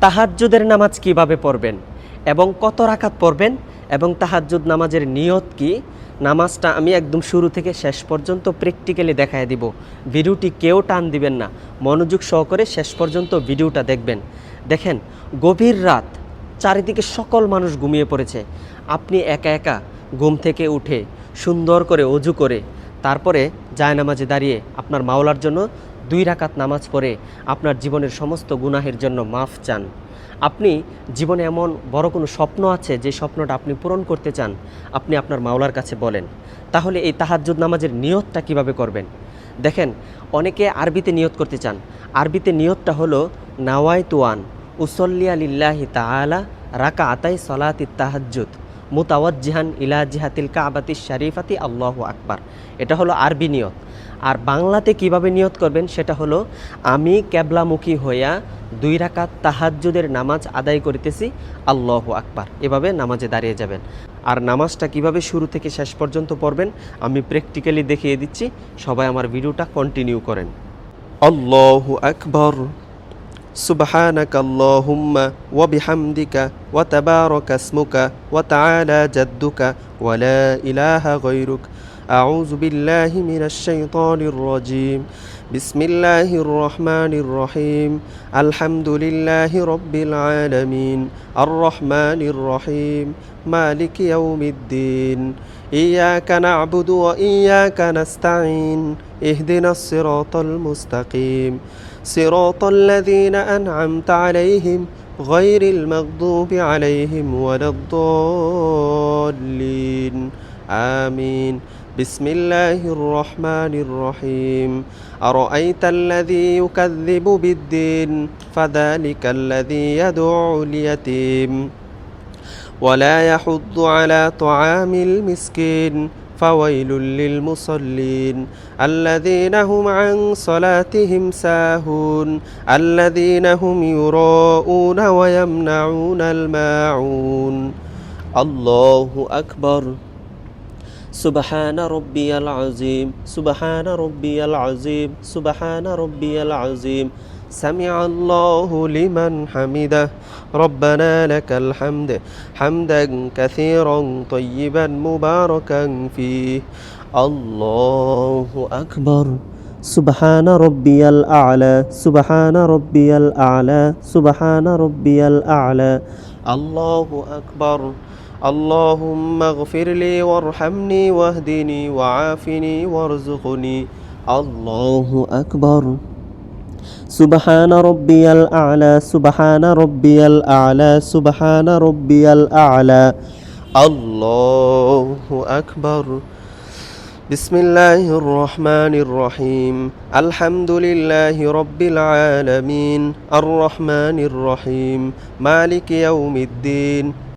তাহাজ্জুদের নামাজ কিভাবে পড়বেন এবং কত রাকাত পড়বেন এবং তাহাজ্জুদ নামাজের নিয়ত কি, নামাজটা আমি একদম শুরু থেকে শেষ পর্যন্ত প্র্যাকটিক্যালি দেখায় দিব। ভিডিওটি কেউ টান দিবেন না, মনোযোগ সহকারে শেষ পর্যন্ত ভিডিওটা দেখবেন। দেখেন, গভীর রাত, চারিদিকে সকল মানুষ ঘুমিয়ে পড়েছে, আপনি একা একা ঘুম থেকে উঠে সুন্দর করে অজু করে তারপরে জায়নামাজে দাঁড়িয়ে আপনার মাওলার জন্য 2 রাকাত নামাজ পড়ে আপনার জীবনের সমস্ত গুনাহের জন্য মাফ চান। আপনি জীবনে এমন বড় কোনো স্বপ্ন আছে যে স্বপ্নটা আপনি পূরণ করতে চান, আপনি আপনার মাওলার কাছে বলেন। তাহলে এই তাহাজ্জুদ নামাজের নিয়তটা কিভাবে করবেন? দেখেন, অনেকে আরবিতে নিয়ত করতে চান। আরবিতে নিয়তটা হলো নাওয়াইতুয়ান উসল্লিয়া লিল্লাহি তাআলা রাকাআতাই সলাতি তাহাজ্জুদ মুতাওয়াজ্জিহান ইলা জিহাতিল কাবাতিশ শরীফাতি আল্লাহু আকবার। এটা হলো আরবি নিয়ত। আর বাংলাতে কিভাবে নিয়ত করবেন সেটা হলো, আমি কেবলামুখী হইয়া 2 রাকাত তাহাজ্জুদের নামাজ আদায় করিতেছি, আল্লাহু আকবার। এভাবে নামাজে দাঁড়িয়ে যাবেন। আর নামাজটা কিভাবে শুরু থেকে শেষ পর্যন্ত পড়বেন আমি প্র্যাকটিক্যালি দেখিয়ে দিচ্ছি, সবাই আমার ভিডিওটা কন্টিনিউ করেন। আল্লাহু আকবার, সুবহানাকা আল্লাহুম্মা ওয়া বিহামদিকা ওয়া তাবারাকা ইসমুকা ওয়া তাআলা জাদ্দুকা ওয়া লা ইলাহা গায়রুক। আউযু বিল্লাহি মিনাশ শাইতানির রাজীম। বিসমিল্লাহির রহমানির রহিম। আলহামদুলিল্লাহি রাব্বিল আলামিন। আর রহমানির রহিম। মালিকি ইয়াউমিদ্দিন। ইয়াকা না'বুদু ওয়া ইয়াকা নাস্তাঈন। ইহদিনাস সিরাতাল মুস্তাকিম। সিরাতাল লাযীনা আন'আমতা আলাইহিম গায়রিল মাগদুবি আলাইহিম ওয়ালাদ-দাল্লিন। আমিন। বিসমিল্লাহির রহমানির রহিম। আরাআইতাল্লাযী ইউকাযযিবু বিদ্দীন ফাযালিকাল্লাযী ইয়াদউল ইয়াতীম ওয়া লা ইয়াহুদ্দু আলা তুআমিল মিসকিন ফাওয়াইলুল লিল মুসাল্লিন আল্লাযীনা হুম আন সালাতিহিম সাহুন আল্লাযীনা হুম ইউরাউনা ওয়া ইয়ামনাউনাল মাউন। আল্লাহু আকবার। সুবহান রাব্বিয়াল আযীম, সুবহান রাব্বিয়াল আযীম, সুবহান রাব্বিয়াল আযীম। সামিআল্লাহু লিমান হামিদাহ। রব্বানা লাকাল হামদ হামদান কাসীরান তাইয়িবান মুবারাকান ফীহ। আল্লাহু আকবার। সুবহান রাব্বিয়াল আ'লা, সুবহান রাব্বিয়াল আ'লা, সুবহান রাব্বিয়াল আ'লা। আল্লাহু আকবার। আল্লাহুম্মা গফিরলি ওয়ারহামনি ওয়াহদিনি ওয়াআফিনি ওয়ারযুকনি। আল্লাহু আকবার। সুবহান রাব্বিয়াল আ'লা, সুবহান রাব্বিয়াল আ'লা, সুবহান রাব্বিয়াল আ'লা। আল্লাহু আকবার। বিসমিল্লাহির রহমানির রহিম। আলহামদুলিল্লাহি রাব্বিল আলামিন। আর রহমানির রহিম। মালিকি ইয়াউমিদ্দিন।